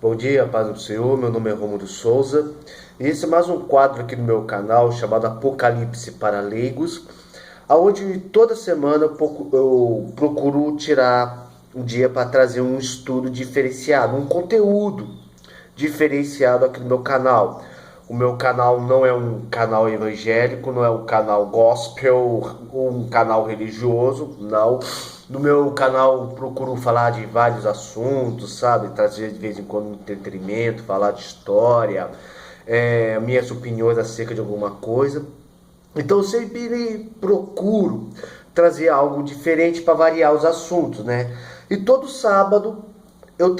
Bom dia, paz do Senhor, meu nome é Rômulo Souza e esse é mais um quadro aqui no meu canal chamado Apocalipse para Leigos, onde toda semana eu procuro tirar um dia para trazer um estudo diferenciado, um conteúdo diferenciado aqui no meu canal. O meu canal não é um canal evangélico, não é um canal gospel, um canal religioso, não. No meu canal procuro falar de vários assuntos, sabe? Trazer de vez em quando entretenimento, falar de história, minhas opiniões acerca de alguma coisa. Então eu sempre procuro trazer algo diferente para variar os assuntos, né? E todo sábado eu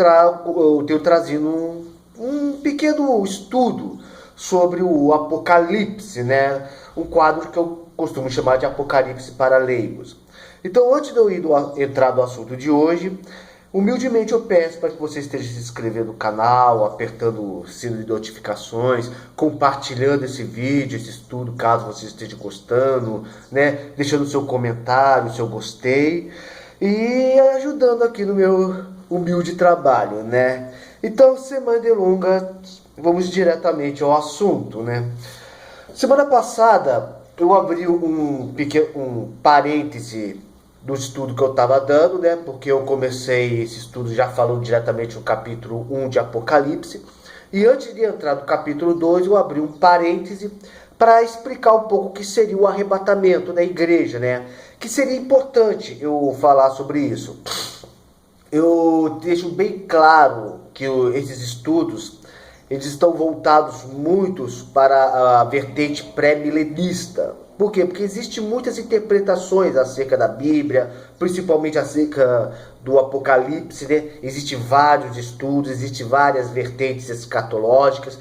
tenho trazido um pequeno estudo sobre o Apocalipse, né? Um quadro que eu costumo chamar de Apocalipse para Leigos. Então, antes de eu entrar no assunto de hoje, humildemente eu peço para que você esteja se inscrevendo no canal, apertando o sino de notificações, compartilhando esse vídeo, esse estudo, caso você esteja gostando, né? Deixando seu comentário, seu gostei e ajudando aqui no meu humilde trabalho, né? Então, sem mais delongas, vamos diretamente ao assunto, né? Semana passada eu abri um parêntese do estudo que eu estava dando, né? Porque eu comecei esse estudo já falando diretamente no capítulo 1 de Apocalipse. E antes de entrar no capítulo 2, eu abri um parêntese para explicar um pouco o que seria o arrebatamento da igreja, né? Que seria importante eu falar sobre isso. Eu deixo bem claro que esses estudos eles estão voltados muitos para a vertente pré-milenista. Por quê? Porque existem muitas interpretações acerca da Bíblia, principalmente acerca do Apocalipse, né? Existem vários estudos, existem várias vertentes escatológicas.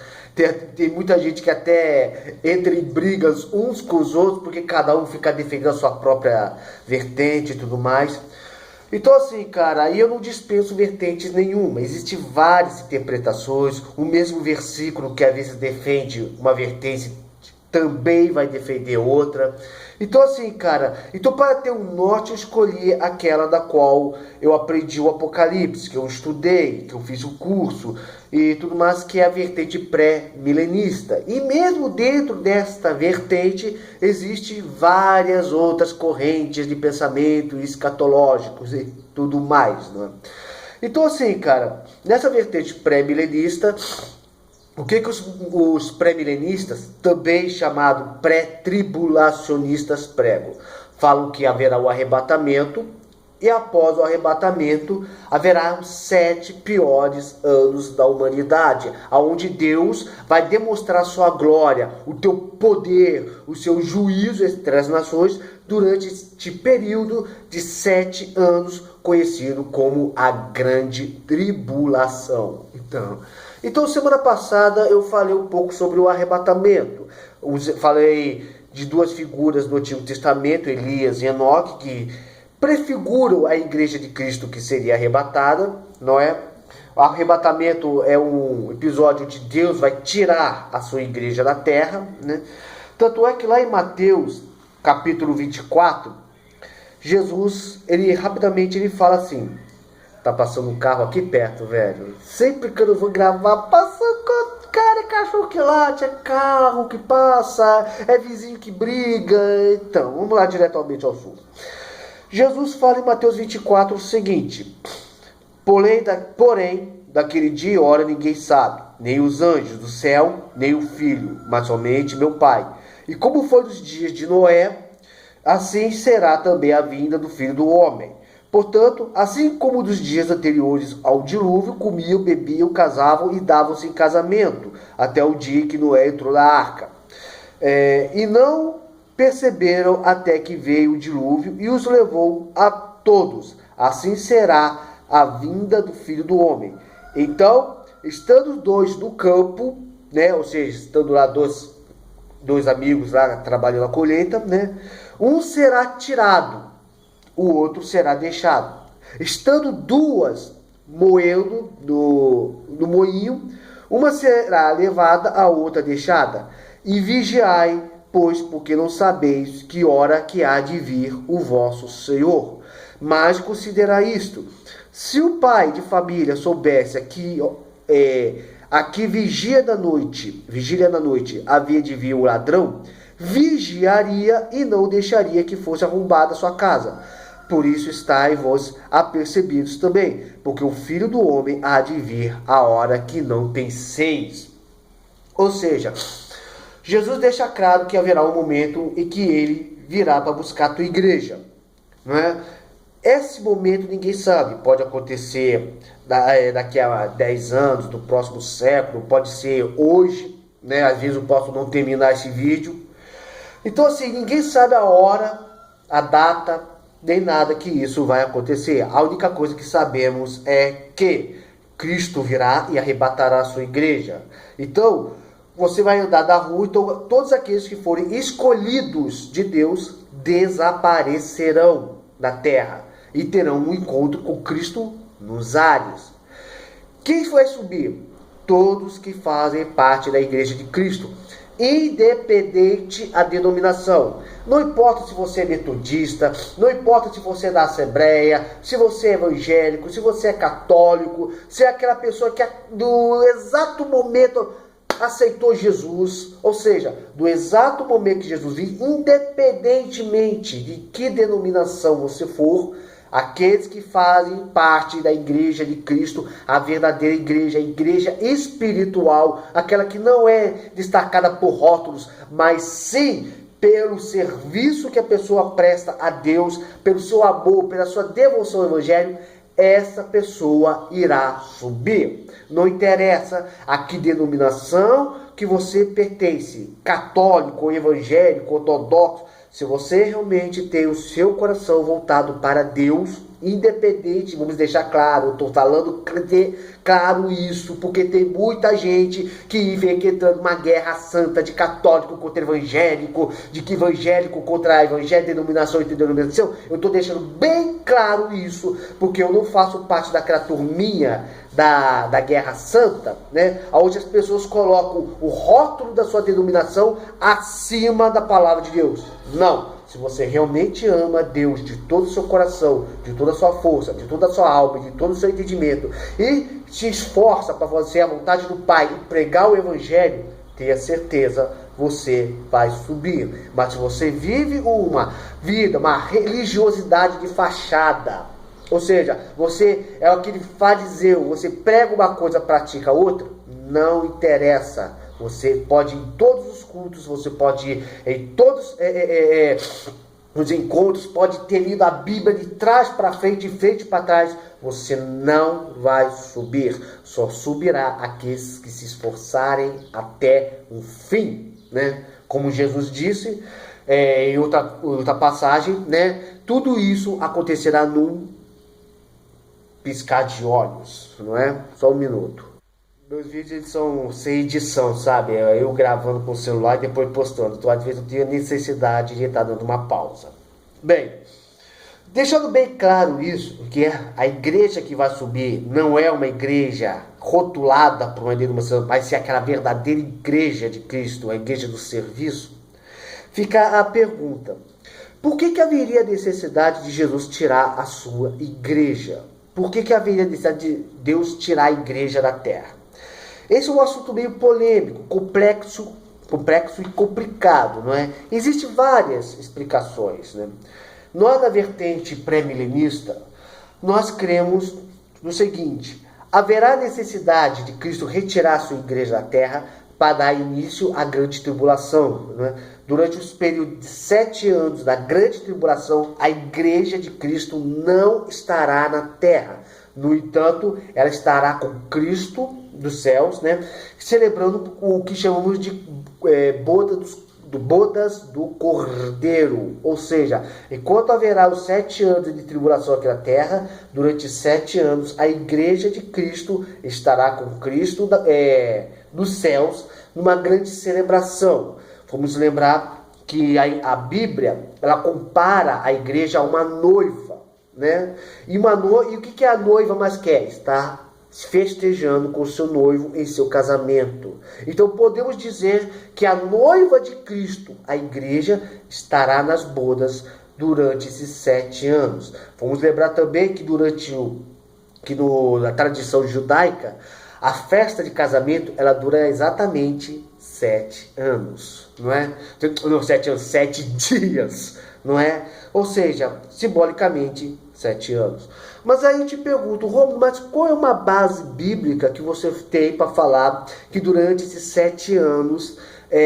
Tem muita gente que até entra em brigas uns com os outros, porque cada um fica defendendo a sua própria vertente e tudo mais. Então assim, cara, aí eu não dispenso vertentes nenhuma. Existem várias interpretações. O mesmo versículo que às vezes defende uma vertente também vai defender outra. Então assim, cara, para ter um norte eu escolhi aquela da qual eu aprendi o Apocalipse, que eu estudei, que eu fiz o curso e tudo mais, que é a vertente pré-milenista. E mesmo dentro desta vertente existem várias outras correntes de pensamento escatológicos e tudo mais, né? Então assim, cara, nessa vertente pré-milenista, o que os pré-milenistas, também chamados pré-tribulacionistas, pregam? Falam que haverá o arrebatamento e após o arrebatamento haverá os 7 piores anos da humanidade, onde Deus vai demonstrar sua glória, o teu poder, o seu juízo entre as nações durante este período de 7 anos, conhecido como a Grande Tribulação. Então, semana passada eu falei um pouco sobre o arrebatamento. Falei de 2 figuras do Antigo Testamento, Elias e Enoque, que prefiguram a igreja de Cristo que seria arrebatada, não é? O arrebatamento é um episódio onde Deus vai tirar a sua igreja da terra, né? Tanto é que lá em Mateus, capítulo 24, Jesus, rapidamente fala assim. Tá passando um carro aqui perto, velho. Sempre que eu vou gravar, passa cara, é cachorro que late, é carro que passa, é vizinho que briga. Então, vamos lá diretamente ao assunto. Jesus fala em Mateus 24 o seguinte: Porém, daquele dia e hora ninguém sabe, nem os anjos do céu, nem o Filho, mas somente meu Pai. E como foi nos dias de Noé, assim será também a vinda do Filho do Homem. Portanto, assim como dos dias anteriores ao dilúvio, comiam, bebiam, casavam e davam-se em casamento, até o dia que Noé entrou na arca. E não perceberam até que veio o dilúvio e os levou a todos. Assim será a vinda do Filho do Homem. Então, estando 2 no campo, né, ou seja, estando lá dois amigos lá trabalhando na colheita, né, um será tirado, o outro será deixado. Estando 2 moendo no moinho, uma será levada, a outra deixada. E vigiai, pois, porque não sabeis que hora que há de vir o vosso Senhor. Mas considerai isto: se o pai de família soubesse aqui vigília da noite, havia de vir o ladrão, vigiaria e não deixaria que fosse arrombada a sua casa. Por isso estáis vós apercebidos também, porque o Filho do Homem há de vir a hora que não penseis. Ou seja, Jesus deixa claro que haverá um momento em que ele virá para buscar a tua igreja, não é? Esse momento ninguém sabe, pode acontecer daqui a 10 anos, do próximo século, pode ser hoje, né? Às vezes eu posso não terminar esse vídeo. Então assim, ninguém sabe a hora, a data, nem nada que isso vai acontecer. A única coisa que sabemos é que Cristo virá e arrebatará a sua igreja. Então, você vai andar na rua, então todos aqueles que forem escolhidos de Deus desaparecerão da terra e terão um encontro com Cristo nos ares. Quem vai subir? Todos que fazem parte da igreja de Cristo, independente a denominação. Não importa se você é metodista, não importa se você é da Assembleia, se você é evangélico, se você é católico, se é aquela pessoa que no exato momento aceitou Jesus, ou seja, do exato momento que Jesus veio, independentemente de que denominação você for, aqueles que fazem parte da igreja de Cristo, a verdadeira igreja, a igreja espiritual, aquela que não é destacada por rótulos, mas sim pelo serviço que a pessoa presta a Deus, pelo seu amor, pela sua devoção ao Evangelho, essa pessoa irá subir. Não interessa a que denominação que você pertence, católico, evangélico, ortodoxo, se você realmente tem o seu coração voltado para Deus, independente, vamos deixar claro, eu estou falando claro isso, porque tem muita gente que vem aqui entrando numa guerra santa de católico contra evangélico, de que evangélico contra evangélico, denominação e denominação. Eu estou deixando bem claro isso, porque eu não faço parte daquela turminha da guerra santa, né? Onde as pessoas colocam o rótulo da sua denominação acima da palavra de Deus. Não. Se você realmente ama Deus de todo o seu coração, de toda a sua força, de toda a sua alma, de todo o seu entendimento, e se esforça para fazer a vontade do Pai e pregar o Evangelho, tenha certeza, você vai subir. Mas se você vive uma religiosidade de fachada, ou seja, você é aquele fariseu, você prega uma coisa, pratica outra, não interessa. Você pode ir em todos os cultos, você pode ir em todos os encontros, pode ter lido a Bíblia de trás para frente, de frente para trás, você não vai subir. Só subirá aqueles que se esforçarem até o fim, né? Como Jesus disse em outra passagem, né? Tudo isso acontecerá num piscar de olhos, não é? Só um minuto. Meus vídeos eles são sem edição, sabe? Eu gravando com o celular e depois postando. Então, às vezes, eu tenho necessidade de estar dando uma pausa. Bem, deixando bem claro isso, que a igreja que vai subir não é uma igreja rotulada por uma denominação, mas é aquela verdadeira igreja de Cristo, a igreja do serviço, fica a pergunta: por que haveria necessidade de Jesus tirar a sua igreja? Por que haveria necessidade de Deus tirar a igreja da terra? Esse é um assunto meio polêmico, complexo e complicado, não é? Existem várias explicações, né? Nós, na vertente pré-milenista, nós cremos no seguinte: haverá necessidade de Cristo retirar a sua igreja da terra para dar início à grande tribulação, né? Durante os períodos de 7 anos da grande tribulação, a igreja de Cristo não estará na terra. No entanto, ela estará com Cristo dos céus, né? Celebrando o que chamamos de bodas do Cordeiro. Ou seja, enquanto haverá os 7 anos de tribulação aqui na terra, durante 7 anos a igreja de Cristo estará com Cristo nos céus, numa grande celebração. Vamos lembrar que a Bíblia, ela compara a igreja a uma noiva, né? E o que a noiva mais quer? Estar festejando com o seu noivo em seu casamento. Então podemos dizer que a noiva de Cristo, a igreja, estará nas bodas durante esses 7 anos. Vamos lembrar também que na tradição judaica, A festa de casamento, ela dura exatamente 7 anos, não é? Não, 7 anos, 7 dias, não é? Ou seja, simbolicamente, 7 anos. Mas aí eu te pergunto, Romulo, mas qual é uma base bíblica que você tem para falar que durante esses 7 anos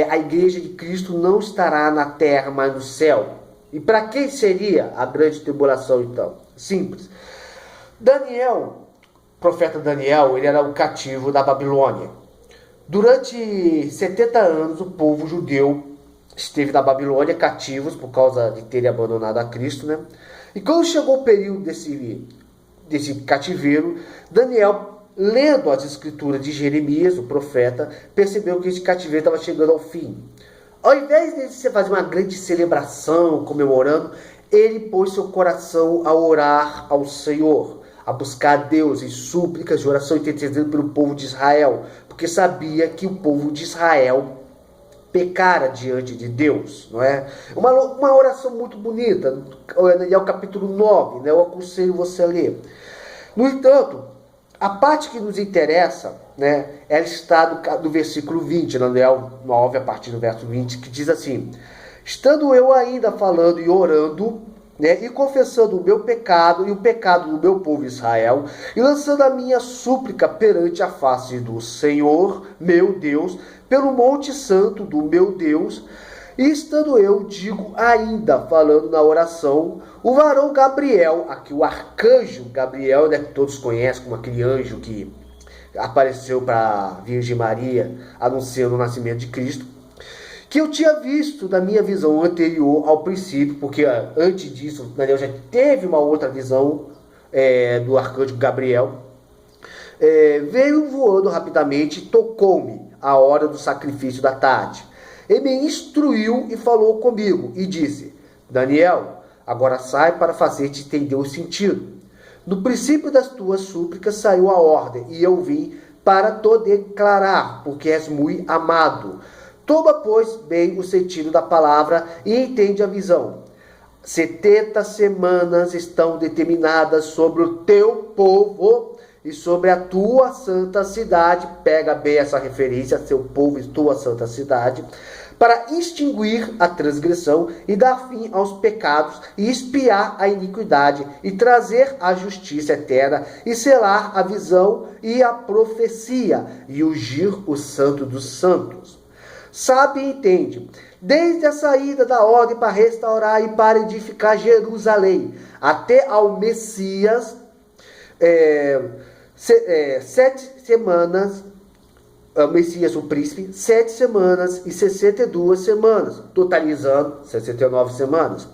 a igreja de Cristo não estará na terra, mas no céu? E para quem seria a grande tribulação, então? Simples. Daniel, o profeta Daniel, ele era o cativo da Babilônia. Durante 70 anos, o povo judeu esteve na Babilônia cativos por causa de terem abandonado a Cristo, né? E quando chegou o período desse cativeiro, Daniel, lendo as escrituras de Jeremias, o profeta, percebeu que esse cativeiro estava chegando ao fim. Ao invés de você fazer uma grande celebração, comemorando, ele pôs seu coração a orar ao Senhor, a buscar a Deus em súplicas de oração intercedendo pelo povo de Israel, porque sabia que o povo de Israel pecara diante de Deus, não é? Uma oração muito bonita, Daniel capítulo 9, né? Eu aconselho você a ler. No entanto, a parte que nos interessa, né, ela está no versículo 20, Daniel 9, a partir do verso 20, que diz assim: estando eu ainda falando e orando, né, e confessando o meu pecado e o pecado do meu povo Israel, e lançando a minha súplica perante a face do Senhor, meu Deus, pelo monte santo do meu Deus, e estando eu, digo ainda, falando na oração, o varão Gabriel, aqui o arcanjo Gabriel, né, que todos conhecem como aquele anjo que apareceu para a Virgem Maria, anunciando o nascimento de Cristo, que eu tinha visto na minha visão anterior ao princípio, porque antes disso, Daniel já teve uma outra visão do arcanjo Gabriel, veio voando rapidamente e tocou-me a hora do sacrifício da tarde. Ele me instruiu e falou comigo e disse: Daniel, agora sai para fazer-te entender o sentido. No princípio das tuas súplicas saiu a ordem, e eu vim para te declarar, porque és muito amado. Toma, pois, bem o sentido da palavra e entende a visão. 70 semanas estão determinadas sobre o teu povo e sobre a tua santa cidade. Pega bem essa referência, seu povo e tua santa cidade, para extinguir a transgressão e dar fim aos pecados e expiar a iniquidade e trazer a justiça eterna e selar a visão e a profecia e ungir o santo dos santos. Sabe e entende, desde a saída da ordem para restaurar e para edificar Jerusalém, até ao Messias, 7 semanas, o Messias, o príncipe, 7 semanas e 62 semanas, totalizando 69 semanas.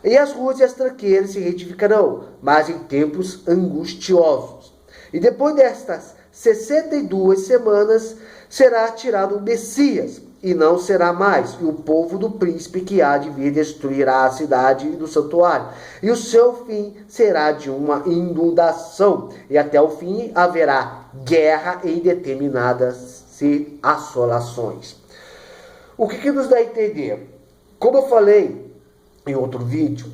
E as ruas e as tranqueiras se retificarão, mas em tempos angustiosos. E depois destas 62 semanas, será tirado o Messias, e não será mais, e o povo do príncipe que há de vir destruirá a cidade do santuário, e o seu fim será de uma inundação, e até o fim haverá guerra em determinadas assolações. O que nos dá a entender? Como eu falei em outro vídeo,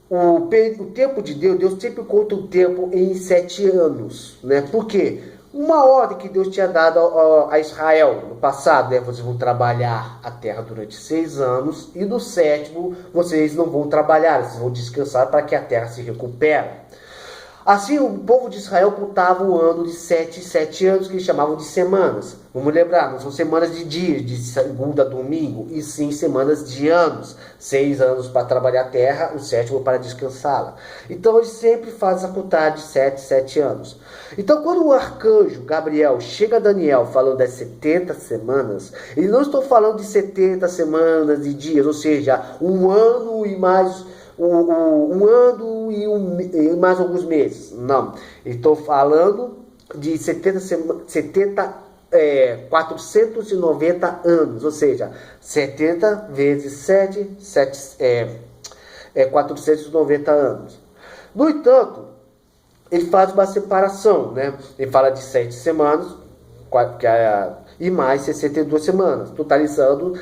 o tempo de Deus sempre conta o tempo em 7 anos, né? Por quê? Uma ordem que Deus tinha dado a Israel no passado, né? Vocês vão trabalhar a terra durante 6 anos e no 7º vocês não vão trabalhar, vocês vão descansar para que a terra se recupere. Assim, o povo de Israel contava o ano de 7 anos, que eles chamavam de semanas. Vamos lembrar, não são semanas de dias, de segunda a domingo, e sim semanas de anos. 6 anos para trabalhar a terra, o 7º para descansá-la. Então, eles sempre fazem a contagem de 7 anos. Então, quando o arcanjo Gabriel chega a Daniel falando das 70 semanas, ele não está falando de 70 semanas de dias, ou seja, um ano e mais... um ano e mais alguns meses. Não. Estou falando de 490 anos. Ou seja, 70 vezes 7, 490 anos. No entanto, ele faz uma separação, né? Ele fala de 7 semanas e mais 62 semanas, totalizando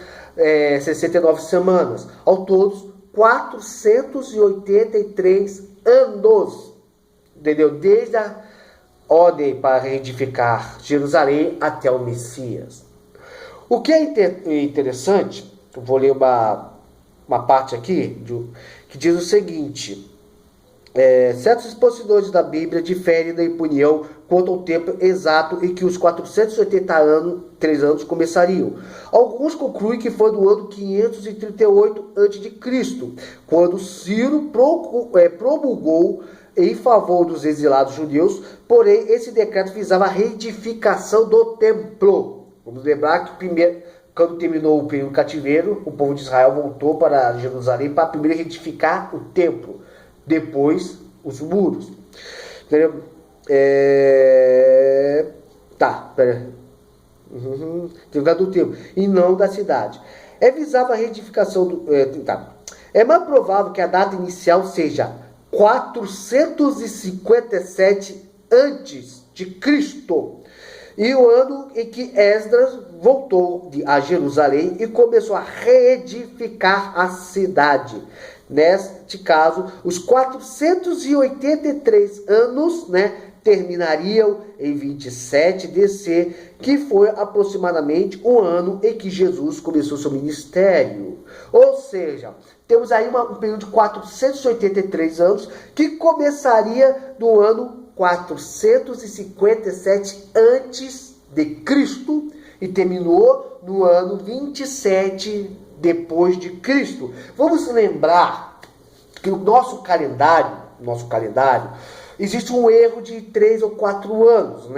69 semanas. Ao todo, 483 anos, entendeu? Desde ordem para reedificar Jerusalém até o Messias. O que é interessante, eu vou ler uma parte aqui, que diz o seguinte: certos expositores da Bíblia diferem da opinião quanto ao tempo exato em que os 483 anos começariam. Alguns concluem que foi no ano 538 a.C., quando Ciro promulgou em favor dos exilados judeus, porém esse decreto visava a reedificação do templo. Vamos lembrar que primeiro, quando terminou o período cativeiro, o povo de Israel voltou para Jerusalém para primeiro reedificar o templo, depois os muros. Entendeu? Do templo, e não da cidade. Visava a reedificação do... É mais provável que a data inicial seja 457 antes de Cristo, e o ano em que Esdras voltou a Jerusalém e começou a reedificar a cidade. Neste caso, os 483 anos, terminariam em 27 DC, que foi aproximadamente o ano em que Jesus começou seu ministério. Ou seja, temos aí um período de 483 anos, que começaria no ano 457 antes de Cristo e terminou no ano 27 depois de Cristo. Vamos lembrar que o nosso calendário, existe um erro de 3 ou 4 anos,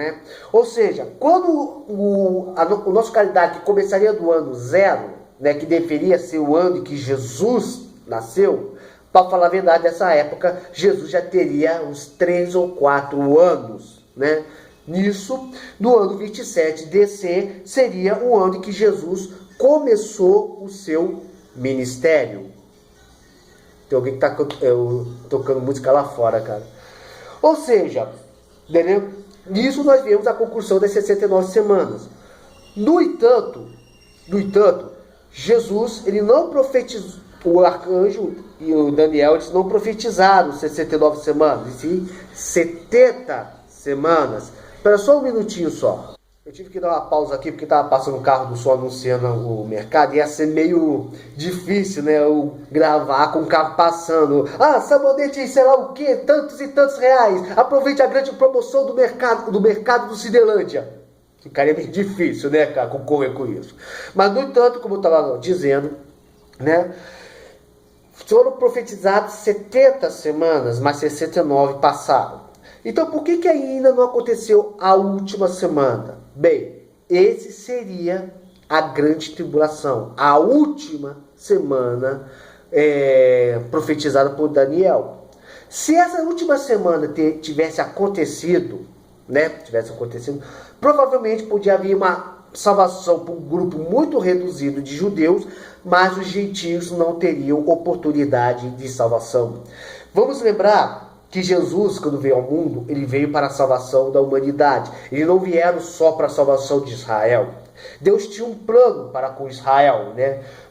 Ou seja, quando o nosso calendário, que começaria do ano 0, que deveria ser o ano em que Jesus nasceu, para falar a verdade, nessa época, Jesus já teria uns 3 ou 4 anos, Nisso, no ano 27 DC, seria o ano em que Jesus começou o seu ministério. Tem alguém que está tocando música lá fora, cara. Ou seja, entendeu? Nisso nós vemos a conclusão das 69 semanas. No entanto, Jesus, ele não profetizou, o arcanjo e o Daniel, eles não profetizaram 69 semanas, e sim 70 semanas. Espera só um minutinho só. Eu tive que dar uma pausa aqui porque estava passando o carro do som anunciando o mercado. Ia ser meio difícil, eu gravar com o carro passando. Sabonete, sei lá o que, tantos e tantos reais. Aproveite a grande promoção do mercado do Cidelândia. Ficaria meio difícil, cara, concorrer com isso. Mas, no entanto, como eu estava dizendo, foram profetizados 70 semanas, mas 69 passaram. Então, por que ainda não aconteceu a última semana? Bem, esse seria a grande tribulação, a última semana profetizada por Daniel. Se essa última semana tivesse acontecido, provavelmente podia haver uma salvação para um grupo muito reduzido de judeus, mas os gentios não teriam oportunidade de salvação. Vamos lembrar que Jesus, quando veio ao mundo, ele veio para a salvação da humanidade. Ele não vieram só para a salvação de Israel. Deus tinha um plano para com Israel,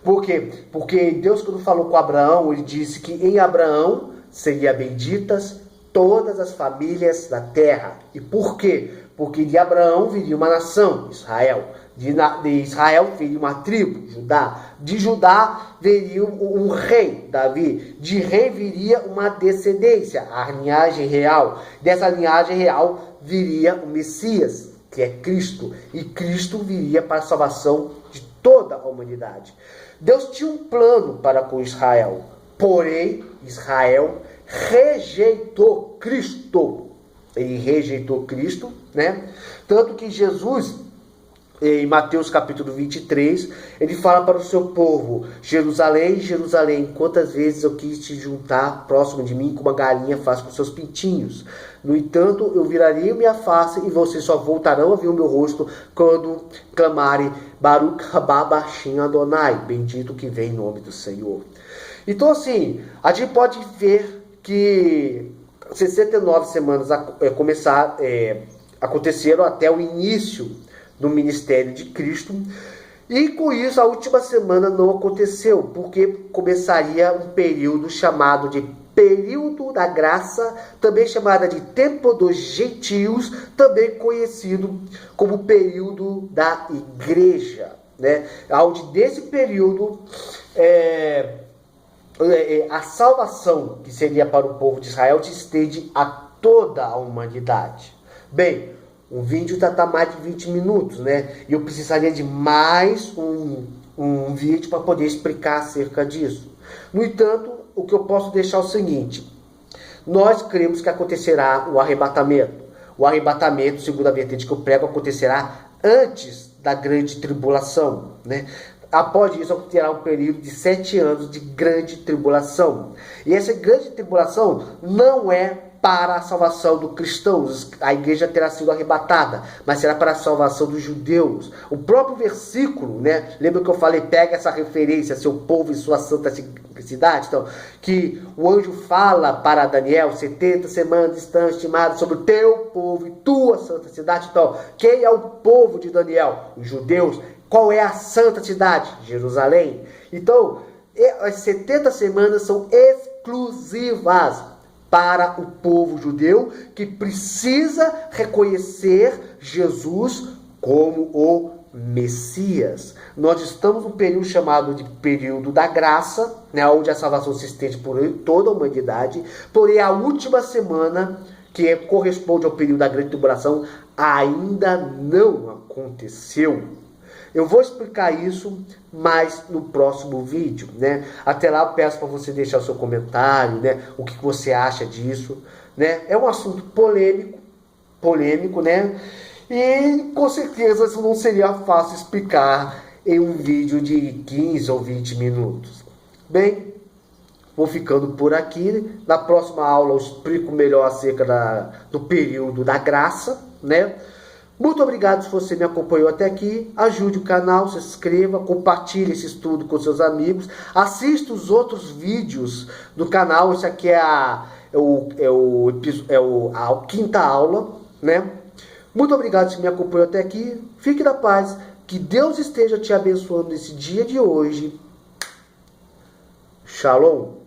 Por quê? Porque Deus, quando falou com Abraão, ele disse que em Abraão seriam benditas todas as famílias da terra. E por quê? Porque de Abraão viria uma nação, Israel. De Israel viria uma tribo, Judá. De Judá viria um rei, Davi. De rei viria uma descendência, a linhagem real. Dessa linhagem real viria o Messias, que é Cristo. E Cristo viria para a salvação de toda a humanidade. Deus tinha um plano para com Israel. Porém, Israel rejeitou Cristo. Ele rejeitou Cristo, Tanto que Jesus, em Mateus capítulo 23, ele fala para o seu povo: Jerusalém, Jerusalém, quantas vezes eu quis te juntar próximo de mim, como uma galinha faz com seus pintinhos. No entanto, eu virarei minha face e vocês só voltarão a ver o meu rosto quando clamarem Baruch haba Bashem Adonai, bendito que vem em nome do Senhor. Então, assim, a gente pode ver que 69 semanas aconteceram até o início do ministério de Cristo, e com isso a última semana não aconteceu, porque começaria um período chamado de período da graça, também chamada de tempo dos gentios, também conhecido como período da igreja, né? Onde nesse período a salvação que seria para o povo de Israel se estende a toda a humanidade. Bem, um vídeo já está mais de 20 minutos, né? E eu precisaria de mais um vídeo para poder explicar acerca disso. No entanto, o que eu posso deixar é o seguinte: nós cremos que acontecerá o arrebatamento. O arrebatamento, segundo a vertente que eu prego, acontecerá antes da grande tribulação, né? Após isso, terá um período de 7 anos de grande tribulação. E essa grande tribulação não é para a salvação dos cristãos. A igreja terá sido arrebatada, mas será para a salvação dos judeus. O próprio versículo, né? Lembra que eu falei, pega essa referência, seu povo e sua santa cidade? Então, que o anjo fala para Daniel, 70 semanas estão estimadas sobre o teu povo e tua santa cidade. Então, quem é o povo de Daniel? Os judeus. Qual é a santa cidade? Jerusalém. Então, as 70 semanas são exclusivas para o povo judeu que precisa reconhecer Jesus como o Messias. Nós estamos no período chamado de período da graça, né, onde a salvação se estende por toda a humanidade, porém a última semana, que corresponde ao período da grande tribulação, ainda não aconteceu. Eu vou explicar isso mais no próximo vídeo, né? Até lá eu peço para você deixar o seu comentário, né? O que você acha disso, né? É um assunto polêmico, né? E com certeza isso não seria fácil explicar em um vídeo de 15 ou 20 minutos. Bem, vou ficando por aqui. Na próxima aula eu explico melhor acerca do período da graça, né? Muito obrigado se você me acompanhou até aqui. Ajude o canal, se inscreva, compartilhe esse estudo com seus amigos. Assista os outros vídeos do canal. Esse aqui é a quinta aula, né? Muito obrigado se me acompanhou até aqui. Fique na paz. Que Deus esteja te abençoando nesse dia de hoje. Shalom.